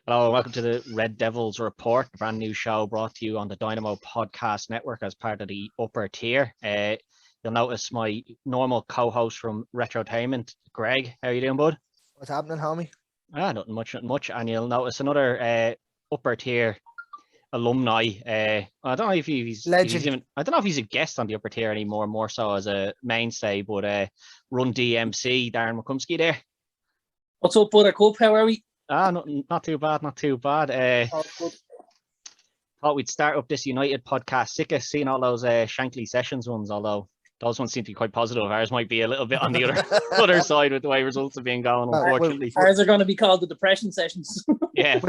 Hello, welcome to the Red Devils Report, a brand new show brought to you on the Dynamo Podcast Network as part of the upper tier. You'll notice my normal co-host from Retrotainment, Greg. How you doing, bud? What's happening, homie? Nothing much. And you'll notice another upper tier alumni. I don't know if he's Legend. I don't know if he's a guest on the upper tier anymore, more so as a mainstay. But Run DMC, Darren McCumsky there. What's up, Buttercup? How are we? Not too bad. Good. Thought we'd start up this United podcast. Sick of seeing all those Shankly Sessions ones, although those ones seem to be quite positive. Ours might be a little bit on the other side with the way results have been going, unfortunately. Ours are going to be called the depression sessions. Yeah,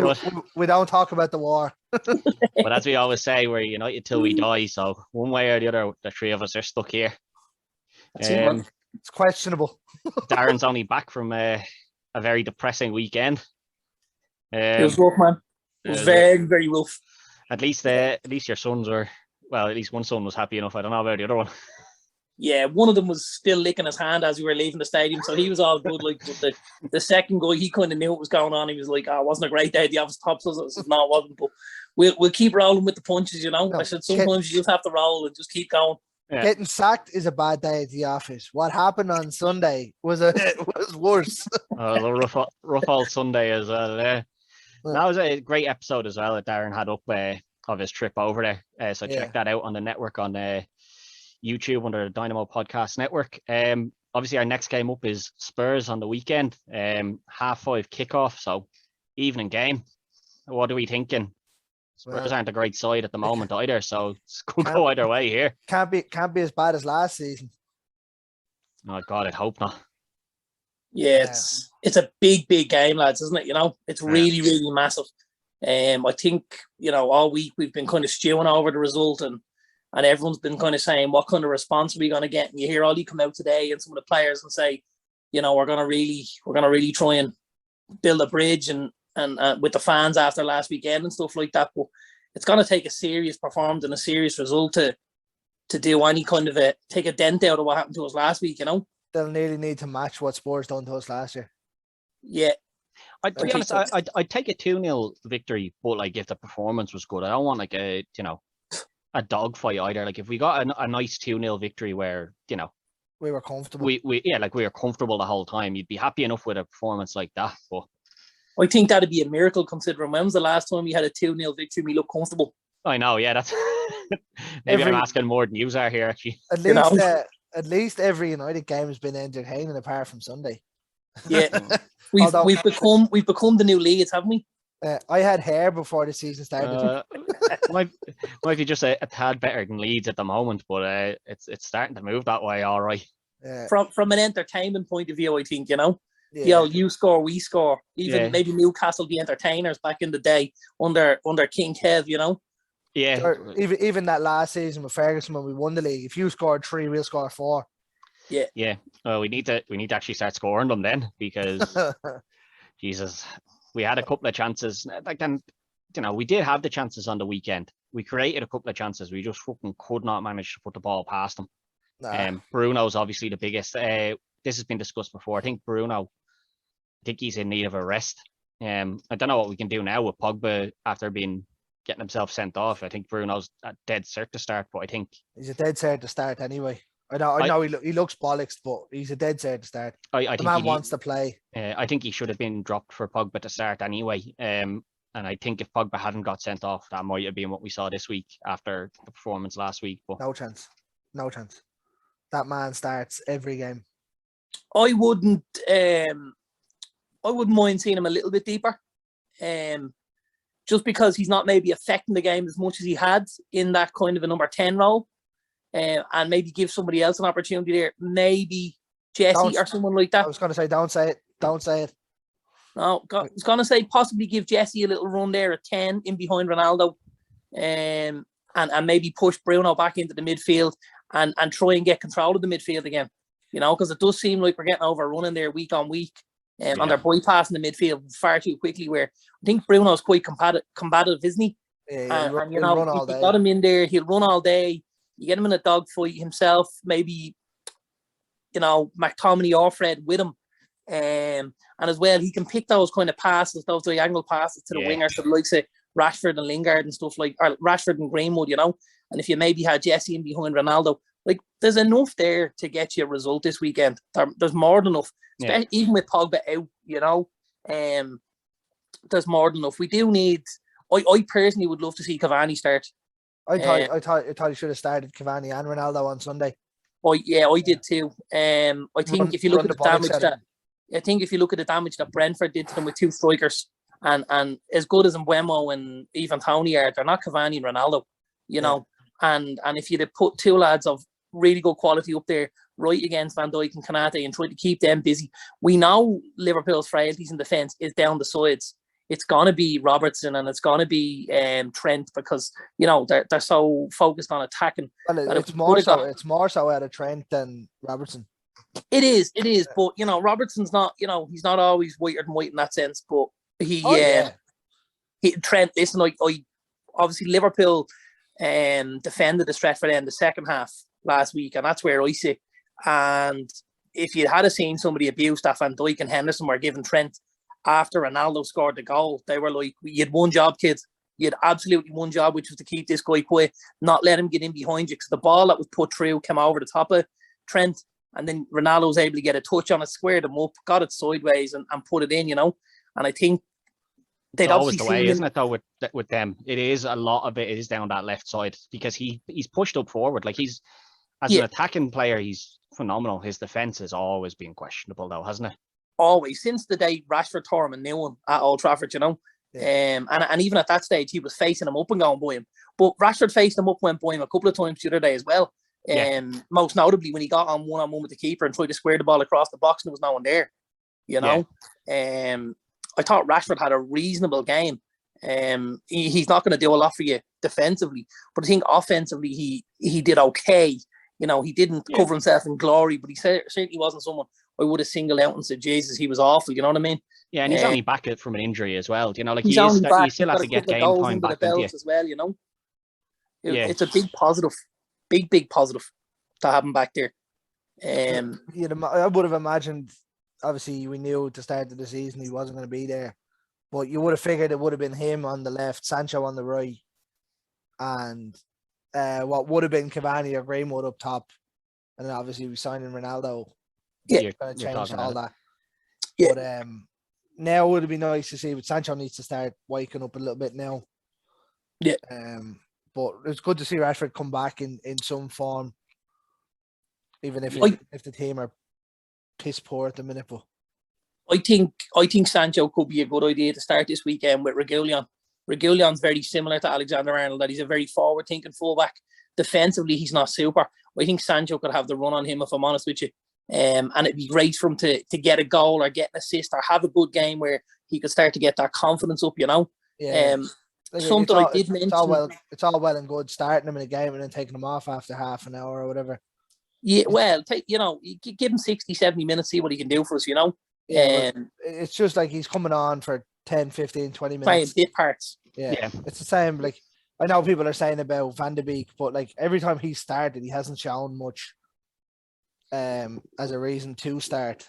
we don't talk about the war. But as we always say, we're United till we die. So one way or the other, the three of us are stuck here. It's questionable. Darren's only back from a very depressing weekend. It was rough, man. It was very, very rough. At least your sons were, well, at least one son was happy enough. I don't know about the other one. Yeah, one of them was still licking his hand as we were leaving the stadium, so he was all good. Like the second guy, he kind of knew what was going on. He was like, "Oh, it wasn't a great day at the office tops." I said, "No, it wasn't." But we'll keep rolling with the punches, you know. No, I said sometimes you just have to roll and just keep going. Yeah. Getting sacked is a bad day at the office. What happened on Sunday was worse. A rough old Sunday as well. That was a great episode as well that Darren had up of his trip over there. So check that out on the network on YouTube under the Dynamo Podcast Network. Obviously, our next game up is Spurs on the weekend. 5:30 kickoff, so evening game. What are we thinking? Spurs aren't a great side at the moment either, so it could go either way here. Can't be as bad as last season. Oh God, I'd hope not. Yeah, it's a big game, lads, isn't it? You know, it's really, really massive. I think, all week we've been kind of stewing over the result and everyone's been kind of saying, what kind of response are we going to get? And you hear Ollie come out today and some of the players and say, we're going to really try and build a bridge and with the fans after last weekend and stuff like that. But it's going to take a serious performance and a serious result to do any kind of take a dent out of what happened to us last week, They'll nearly need to match what Spurs done to us last year. Yeah. To be honest, I'd take a 2-0 victory, but like if the performance was good, I don't want like a dogfight either. Like if we got a nice 2-0 victory where, we were comfortable. We were comfortable the whole time. You'd be happy enough with a performance like that. But I think that'd be a miracle considering when was the last time we had a 2-0 victory and we looked comfortable? I know, yeah, that's maybe I'm asking more than you are here actually. At least every United game has been entertaining apart from Sunday. Yeah. We've become the new Leeds, haven't we? I had hair before the season started. Might be just a tad better than Leeds at the moment, but it's starting to move that way, all right. From an entertainment point of view, I think, Yeah. You score, we score. Even maybe Newcastle the entertainers back in the day under King Kev, Yeah. Or even that last season with Ferguson when we won the league, if you scored 3, we'll score 4. Yeah. Yeah. Well, we need to actually start scoring them then because Jesus, we had a couple of chances. Like then, we did have the chances on the weekend. We created a couple of chances. We just fucking could not manage to put the ball past them. Nah. Bruno's obviously the biggest. This has been discussed before. I think he's in need of a rest. I don't know what we can do now with Pogba after getting himself sent off. I think Bruno's a dead cert to start, but I think he's a dead cert to start anyway. I know he looks bollocks, but he's a dead cert to start. I the think man wants to play. I think he should have been dropped for Pogba to start anyway. And I think if Pogba hadn't got sent off, that might have been what we saw this week after the performance last week. But no chance. That man starts every game. I wouldn't mind seeing him a little bit deeper. Just because he's not maybe affecting the game as much as he had in that kind of a number 10 role. And maybe give somebody else an opportunity there. Maybe Jesse or someone like that. I was going to say, don't say it. No, I was going to say possibly give Jesse a little run there at 10 in behind Ronaldo. And maybe push Bruno back into the midfield and try and get control of the midfield again. Because it does seem like we're getting overrunning there week on week. And they're bypassing the midfield far too quickly, where I think Bruno's quite combative, isn't he? Yeah, he'll run all day. You got him in there, he'll run all day. You get him in a dogfight himself, maybe, McTominay or Fred with him. And as well, he can pick those kind of passes, those diagonal passes to the wingers, to the likes of Rashford and Lingard and stuff like, or Rashford and Greenwood, you know. And if you maybe had Jesse in behind Ronaldo, like there's enough there to get you a result this weekend. There's more than enough, even with Pogba out, you know. There's more than enough. We do need. I personally would love to see Cavani start. I thought he should have started Cavani and Ronaldo on Sunday. I did too. I think if you look at the damage that Brentford did to them with two strikers, and as good as Mbeumo and Ivan Toney are, they're not Cavani and Ronaldo, you know. And if you'd have put two lads of really good quality up there right against Van Dijk and Konate and try to keep them busy, we know Liverpool's frailties in defence is down the sides. It's going to be Robertson and it's going to be Trent, because, you know, they're so focused on attacking. Well, it's more so out of Trent than Robertson. It is. But, you know, Robertson's not, you know, he's not always whiter than white in that sense. But Trent, listen, I obviously Liverpool defended the threat for them the second half last week, and that's where I sit. And if you had seen somebody abuse that Van Dijk and Henderson were giving Trent after Ronaldo scored the goal, they were like, you had one job, kids. You had absolutely one job, which was to keep this guy quiet, not let him get in behind you, because the ball that was put through came over the top of Trent, and then Ronaldo was able to get a touch on it, squared him up, got it sideways and put it in, you know. And I think they'd it's always the way, isn't it, though, with them? It is, a lot of it is down that left side, because he's pushed up forward. Like, he's, as an attacking player, he's phenomenal. His defence has always been questionable, though, hasn't it? Always, since the day Rashford tore him a new one at Old Trafford, you know. And even at that stage, he was facing him up and going by him. But Rashford faced him up, went by him a couple of times the other day as well. Most notably when he got on one-on-one with the keeper and tried to square the ball across the box and there was no one there, you know. I thought Rashford had a reasonable game. He's not going to do a lot for you defensively, but I think offensively he did okay. You know, he didn't cover himself in glory, but he certainly wasn't someone I would have singled out and said, Jesus, he was awful. You know what I mean? Yeah, and he's only back from an injury as well. You know, like, he still has to get game time back as well. You know, it's a big positive, big positive to have him back there. I would have imagined. Obviously, we knew at the start of the season he wasn't going to be there, but you would have figured it would have been him on the left, Sancho on the right, and what would have been Cavani or Greenwood up top, and then obviously we signed in Ronaldo. Going to change all that. But now would it be nice to see, but Sancho needs to start waking up a little bit now. But it's good to see Rashford come back in some form, even if the team are piss poor at the minute. But I think Sancho could be a good idea to start this weekend with Reguilon. Reguilon's very similar to Alexander-Arnold, that he's a very forward-thinking fullback. Defensively, he's not super. I think Sancho could have the run on him, if I'm honest with you. And it'd be great for him to get a goal or get an assist or have a good game where he could start to get that confidence up, you know. Something I did mention. It's all well and good starting him in a game and then taking him off after half an hour or whatever. Yeah, well, give him 60, 70 minutes, see what he can do for us, you know. It's just like he's coming on for 10, 15, 20 minutes. Playing bit parts. Yeah, it's the same. Like, I know people are saying about Van de Beek, but like every time he started, he hasn't shown much as a reason to start.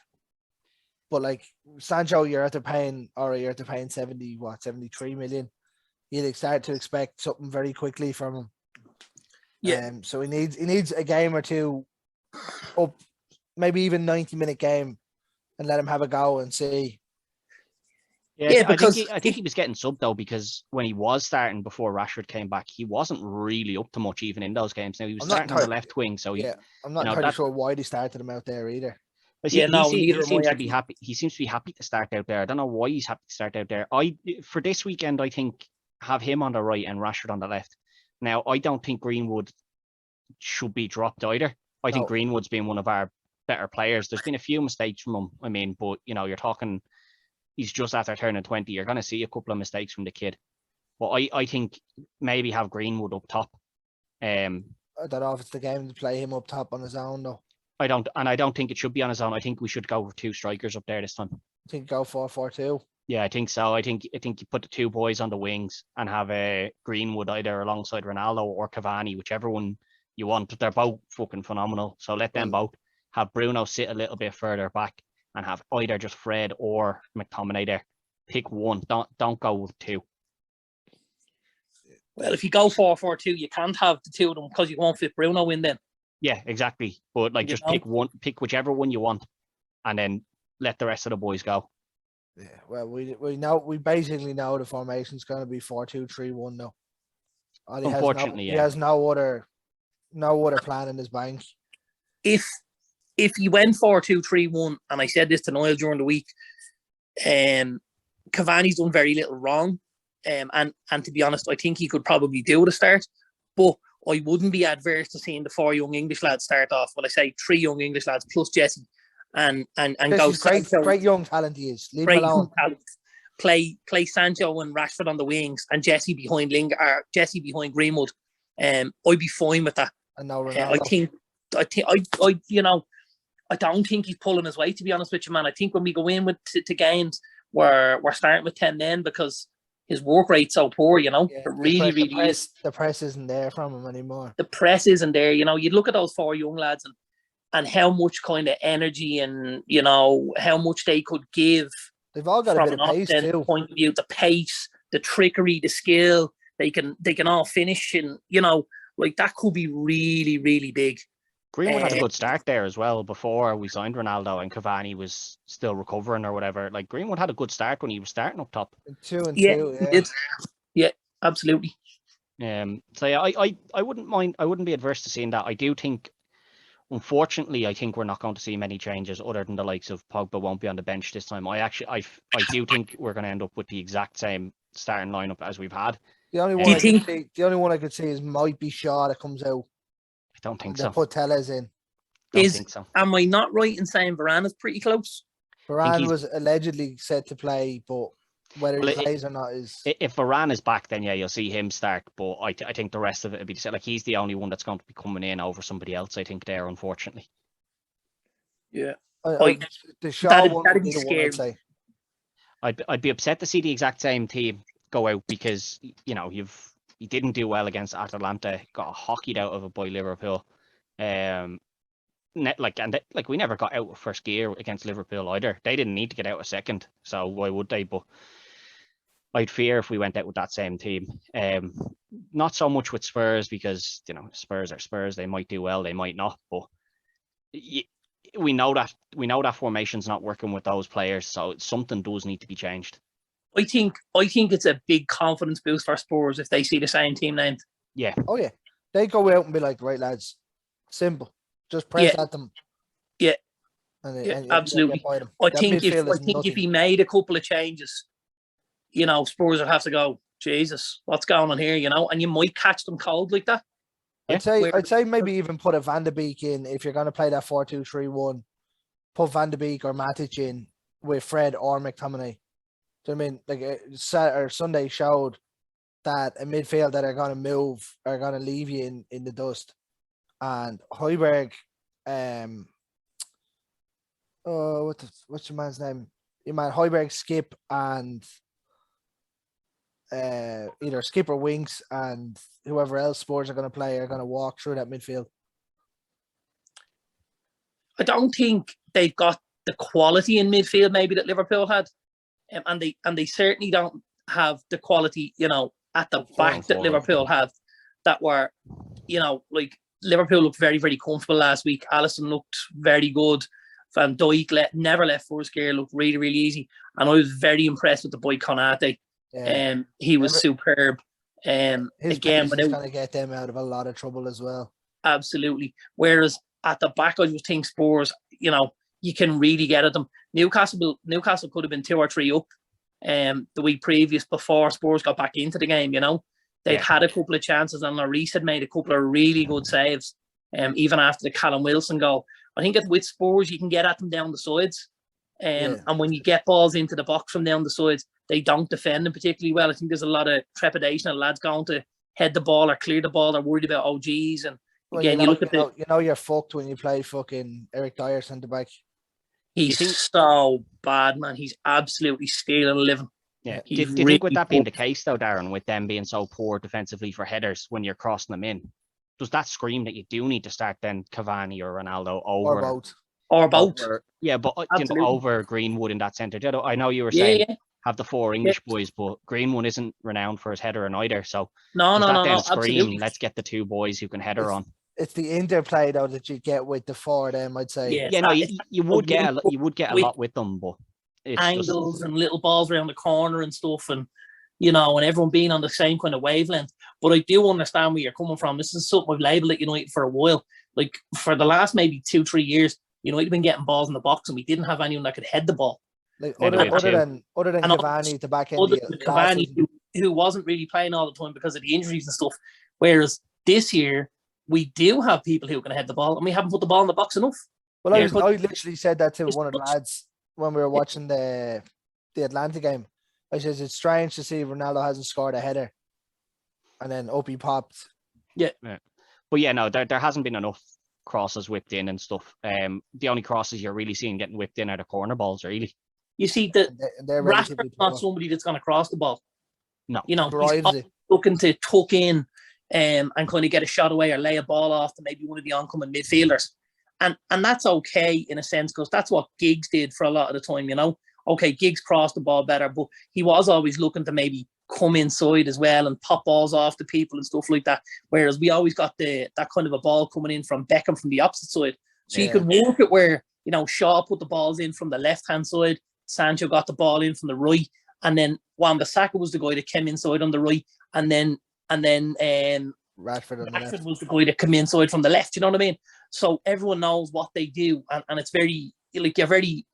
But like Sancho, you're after paying 73 million. You'd start to expect something very quickly from him. So he needs a game or two up, maybe even 90-minute game, and let him have a go and see. Because I think he was getting subbed though, because when he was starting before Rashford came back, he wasn't really up to much even in those games. Now he was starting on the left wing, so I'm not entirely sure why they started him out there either. He seems to be happy. He seems to be happy to start out there. I don't know why he's happy to start out there. For this weekend, I think have him on the right and Rashford on the left. Now, I don't think Greenwood should be dropped either. I think Greenwood's been one of our better players. There's been a few mistakes from him. I mean, but you're talking. He's just after turning 20. You're going to see a couple of mistakes from the kid. But I think maybe have Greenwood up top. I don't know if it's the game to play him up top on his own, though. I don't think it should be on his own. I think we should go with two strikers up there this time. I think go 4-4-2. Yeah, I think so. I think you put the two boys on the wings and have Greenwood either alongside Ronaldo or Cavani, whichever one you want. They're both fucking phenomenal. So let them both. Have Bruno sit a little bit further back. and have either just Fred or McTominay there. Pick one. Don't go with two. Well, if you go 4-4-2, you can't have the two of them because you won't fit Bruno in then. Yeah, exactly. But like, just pick one, pick whichever one you want, and then let the rest of the boys go. Yeah, well, we basically know the formation's going to be 4-2-3-1 now. Unfortunately, he has no other plan in his bank. If you went 4-2-3-1, and I said this to Niall during the week, Cavani's done very little wrong, and to be honest, I think he could probably do the start, but I wouldn't be adverse to seeing the 4 young English lads start off. Well, I say 3 young English lads plus Jesse, and go great young talent he is. Leave him alone. Play Sancho and Rashford on the wings, and Jesse behind Jesse behind Greenwood. I'd be fine with that. And now I don't think he's pulling his weight, to be honest with you, man. I think when we go in to games, we're starting with 10 men because his work rate's so poor, you know. It really is. The press isn't there from him anymore. The press isn't there, you know. You look at those 4 young lads and how much kind of energy and, you know, how much they could give. They've all got a bit of pace too. Point of view, the pace, the trickery, the skill. They can all finish, and you know, like that could be really, really big. Greenwood had a good start there as well before we signed Ronaldo, and Cavani was still recovering or whatever. Like, Greenwood had a good start when he was starting up top. 2-2, yeah, absolutely. So yeah, I wouldn't mind. I wouldn't be adverse to seeing that. I do think, unfortunately, I think we're not going to see many changes other than the likes of Pogba won't be on the bench this time. I do think we're going to end up with the exact same starting lineup as we've had. The only one I could see is might be Shaw that comes out. I don't think so. Put Tellez in. Don't think so. Am I not right in saying Varane is pretty close? Varane was allegedly set to play, but whether he plays or not is... If Varane is back, then yeah, you'll see him start. But I think the rest of it would be like he's the only one that's going to be coming in over somebody else, I think, there, unfortunately. Yeah. The Shaw one that'd would be be the one I'd say. I'd be upset to see the exact same team go out because, you know, you didn't do well against Atalanta, got hockeyed out of it by Liverpool. We never got out of first gear against Liverpool either. They didn't need to get out a second, so why would they? But I'd fear if we went out with that same team. Not so much with Spurs because, you know, Spurs are Spurs. They might do well, they might not. But we know that formation's not working with those players, so something does need to be changed. I think it's a big confidence boost for Spurs if they see the same team named. Yeah. Oh yeah. They go out and be like, right lads, simple. Just press at them. Yeah. And absolutely. I think if he made a couple of changes, you know, Spurs would have to go, Jesus, what's going on here, you know? And you might catch them cold like that. I'd say maybe even put a Van de Beek in if you're going to play that 4-2-3-1. Put Van de Beek or Matic in with Fred or McTominay. Do you know what I mean? Like Sunday showed that a midfield that are going to move are going to leave you in the dust. And Højbjerg, what's your man's name? Your man Højbjerg, Skip, and either Skip or Winks, and whoever else Spurs are going to play are going to walk through that midfield. I don't think they've got the quality in midfield maybe that Liverpool had, and they certainly don't have the quality, you know, at the back that Liverpool have. That were, you know, like Liverpool looked very, very comfortable last week. Alisson looked very good. Van Dijk never left first gear, looked really, really easy. And I was very impressed with the boy Konate. He was superb. His again, pace is going to get them out of a lot of trouble as well. Absolutely. Whereas at the back, I just think Spurs, you know, you can really get at them. Newcastle could have been 2 or 3 up the week previous before Spurs got back into the game, you know. They'd had a couple of chances, and Lloris had made a couple of really good saves, even after the Callum Wilson goal. I think with Spurs, you can get at them down the sides. And when you get balls into the box from down the sides, they don't defend them particularly well. I think there's a lot of trepidation of lads going to head the ball or clear the ball. They're worried about OGs. And again, you look at you're fucked when you play fucking Eric Dyer centre back. He's so bad, man. He's absolutely stealing a living. Yeah. Do you think with that being the case, though, Darren, with them being so poor defensively for headers when you're crossing them in, does that scream that you do need to start then Cavani or Ronaldo over? Or both. or both. Over Greenwood in that centre. I know you were Yeah, saying yeah. have the four English boys, but Greenwood isn't renowned for his header and either. So No, scream, let's get the two boys who can header on. It's the interplay though that you get with the four of them, I'd say. Yeah, you would get a lot with them, but it's angles and little balls around the corner and stuff, and and everyone being on the same kind of wavelength. But I do understand where you're coming from. This is something I've labelled at United for a while. Like for the last maybe 2-3 years, United have been getting balls in the box, and we didn't have anyone that could head the ball. Like other than Cavani to back end Cavani, who wasn't really playing all the time because of the injuries and stuff. Whereas this year we do have people who can head the ball, and we haven't put the ball in the box enough. Well, I literally said that to one of the lads when we were watching the Atlanta game. I says it's strange to see Ronaldo hasn't scored a header, and then up he popped. Yeah. But no, there hasn't been enough crosses whipped in and stuff. The only crosses you're really seeing getting whipped in are the corner balls, really. You see that Rashford's not somebody that's going to cross the ball. No, he's looking to tuck in and kind of get a shot away or lay a ball off to maybe one of the oncoming midfielders, and that's okay in a sense because that's what Giggs did for a lot of the time. Okay, Giggs crossed the ball better, but he was always looking to maybe come inside as well and pop balls off to people and stuff like that. Whereas we always got that kind of a ball coming in from Beckham from the opposite side, so you could work it where Shaw put the balls in from the left hand side. Sancho got the ball in from the right, and then Wan-Bissaka was the guy that came inside on the right, and then Rashford was the guy that came inside from the left. You know what I mean? So everyone knows what they do, and it's very you're very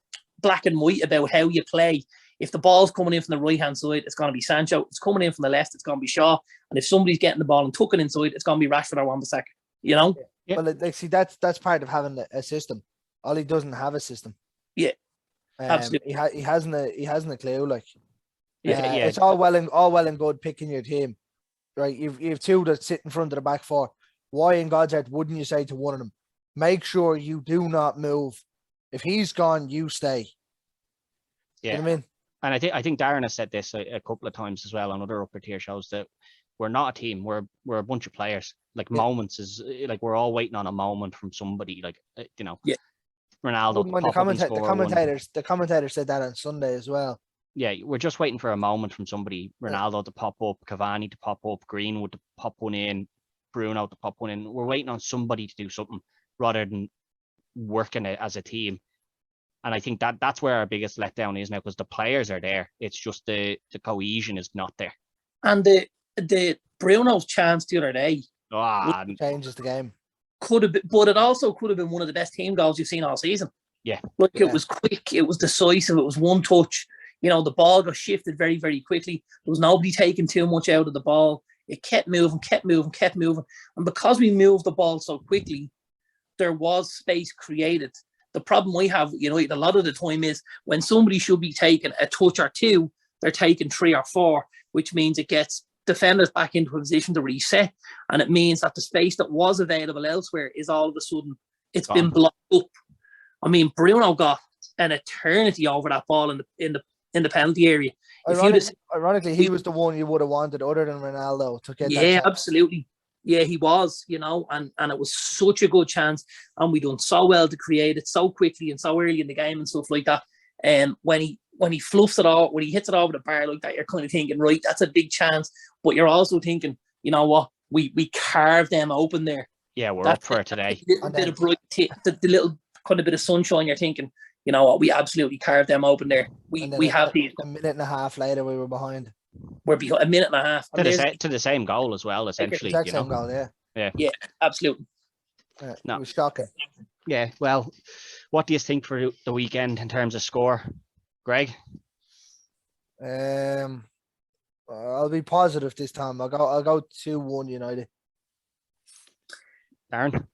black and white about how you play. If the ball's coming in from the right hand side, it's going to be Sancho. If it's coming in from the left, it's going to be Shaw. And if somebody's getting the ball and tucking inside, it's going to be Rashford or Wan-Bissaka. Yeah. Well, see, that's part of having a system. Ollie doesn't have a system. Yeah. Absolutely. He hasn't a clue. It's all well and good picking your team, right? You've two that sit in front of the back four. Why in God's earth wouldn't you say to one of them, make sure you do not move? If he's gone, you stay. Yeah, you know what I mean. And I think Darren has said this a couple of times as well on other upper tier shows that we're not a team. We're a bunch of players. Moments is we're all waiting on a moment from somebody. Ronaldo. The commentator said that on Sunday as well. Yeah, we're just waiting for a moment from somebody. Ronaldo to pop up, Cavani to pop up, Greenwood to pop one in, Bruno to pop one in. We're waiting on somebody to do something rather than working it as a team. And I think that's where our biggest letdown is now because the players are there. It's just the cohesion is not there. And the Bruno's chance the other day changes the game. Could have been, but it also could have been one of the best team goals you've seen all season. Yeah. It was quick, it was decisive, it was one touch. The ball got shifted very, very quickly. There was nobody taking too much out of the ball. It kept moving. And because we moved the ball so quickly, there was space created. The problem we have, a lot of the time is when somebody should be taking a touch or two, they're taking 3 or 4, which means it gets defenders back into a position to reset. And it means that the space that was available elsewhere is all of a sudden, it's been blocked up. I mean, Bruno got an eternity over that ball in the penalty area. Ironically, he was the one you would have wanted other than Ronaldo to get that. Yeah, absolutely. Yeah, he was, and it was such a good chance. And we done so well to create it so quickly and so early in the game and stuff like that. And when he fluffs it all, when he hits it over the bar like that, you're kind of thinking, right, that's a big chance. But you're also thinking, you know what, we carved them open there. Yeah, we're up for it today. A bit of the little kind of bit of sunshine. You're thinking, you know what, we absolutely carved them open there. We have these. A minute and a half later, we were behind. We're behind a minute and a half to the same goal as well, essentially. Exact same goal, yeah, absolutely. It was shocking. Yeah, well, what do you think for the weekend in terms of score, Greg? I'll be positive this time. I'll go 2-1 United. Darren?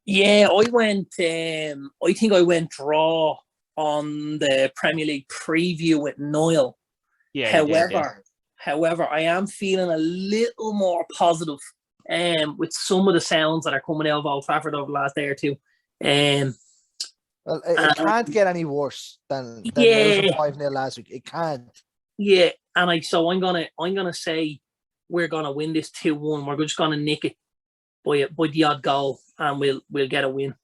Yeah, I think I went draw on the Premier League preview with Niall. Yeah. However, I am feeling a little more positive with some of the sounds that are coming out of Old Trafford over the last day or two. Well, it can't get any worse than losing 5-0 last week. It can't. Yeah, and I'm gonna say we're gonna win this 2-1. We're just gonna nick it by the odd goal, and we'll get a win.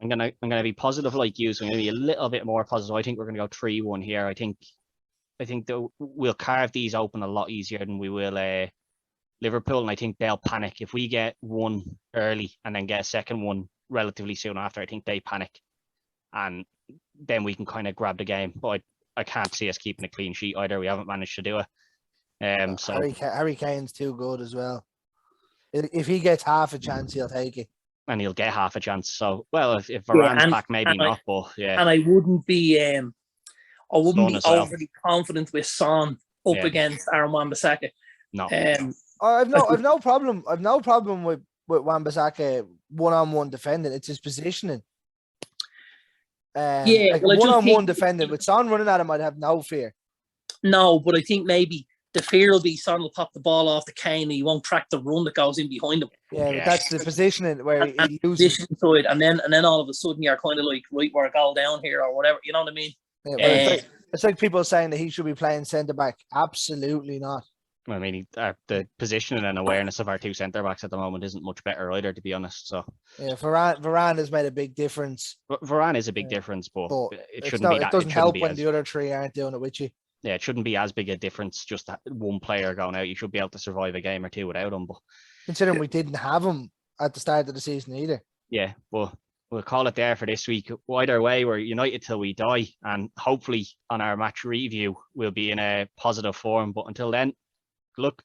I'm gonna be positive like you, so I'm gonna be a little bit more positive. I think we're gonna go 3-1 here. I think that we'll carve these open a lot easier than we will Liverpool, and I think they'll panic if we get one early and then get a second one relatively soon after. I think they panic, and then we can kind of grab the game. But I can't see us keeping a clean sheet either. We haven't managed to do it. So Harry Kane's too good as well. If he gets half a chance, he'll take it. And he'll get half a chance. So, well, if Varane's back, maybe not. But yeah, and I wouldn't be Son overly confident with Son up against Aaron Wan-Bissaka. No, I've no problem. I've no problem with Wan-Bissaka one-on-one defending. It's his positioning. One-on-one defending with Son running at him, I'd have no fear. No, but I think maybe the fear will be Son will pop the ball off the Kane and he won't track the run that goes in behind him. Yeah, but that's the positioning where he loses. Side, and then all of a sudden you're kind of like, right, we're a goal down here or whatever. You know what I mean? Yeah, it's like people saying that he should be playing centre back. Absolutely not. I mean, the positioning and awareness of our two centre backs at the moment isn't much better either, to be honest. So yeah, Varane has made a big difference. Varane is a big difference, but it shouldn't be. It doesn't help when the other three aren't doing it with you. Yeah, it shouldn't be as big a difference. Just one player going out, you should be able to survive a game or two without him. But considering we didn't have him at the start of the season either. Yeah, well, we'll call it there for this week. Either way, we're United till we die, and hopefully on our match review we'll be in a positive form. But until then, good luck.